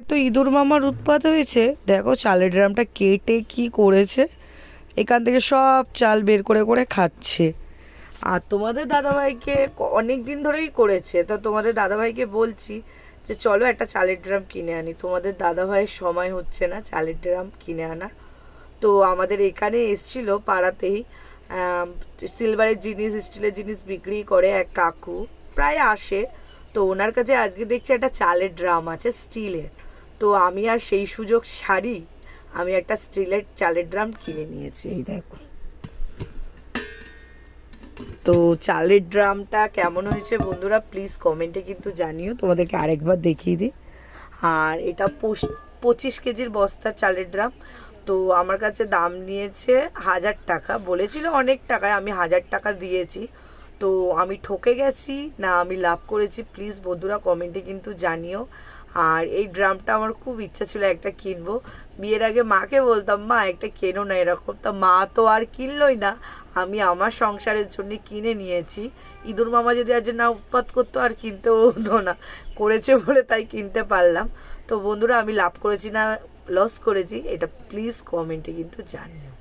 তো ইঁদুর মামার উৎপাত হয়েছে, দেখো চালের ড্রামটা কেটে কি করেছে, এখান থেকে সব চাল বের করে করে খাচ্ছে। আর তোমাদের দাদাভাইকে অনেক দিন ধরেই করেছে, তো তোমাদের দাদাভাইকে বলছি যে চলো একটা চালের ড্রাম কিনে আনি। তোমাদের দাদাভাইয়ের সময় হচ্ছে না চালের ড্রাম কিনে আনা। তো আমাদের এখানে এসছিল পাড়াতেই সিলভারের জিনিস, স্টিলের জিনিস বিক্রি করে এক কাকু, প্রায় আসে। তো ওনার কাছে আজকে দেখছি একটা চালের ড্রাম আছে স্টিলের। তো আমি আর সেই সুযোগ সারি, আমি একটা স্টিলের চালের ড্রাম কিনে নিয়েছি। এই দেখো, তো চালের ড্রামটা কেমন হয়েছে বন্ধুরা প্লিজ কমেন্টে কিন্তু জানিও। তোমাদেরকে আরেকবার দেখিয়ে দিই। আর এটা 25 কেজির বস্তা চালের ড্রাম। তো আমার কাছে দাম নিয়েছে 1000 টাকা, বলেছিল অনেক টাকায়, আমি 1000 টাকা দিয়েছি। তো আমি ঠকে গেছি না আমি লাভ করেছি প্লিজ বন্ধুরা কমেন্টে কিন্তু জানিও। আর এই ড্রামটা আমার খুব ইচ্ছা ছিল একটা কিনবো। বিয়ের আগে মাকে বলতাম মা একটা কেনো না এরকম, তা মা তো আর কিনলই না, আমি আমার সংসারের জন্য কিনে নিয়েছি। ইঁদুর মামা যদি আজ না উৎপাত করতো আর কিনতেও হতো না, করেছে বলে তাই কিনতে পারলাম। তো বন্ধুরা আমি লাভ করেছি না লস করেছি এটা প্লিজ কমেন্টে কিন্তু জানিও।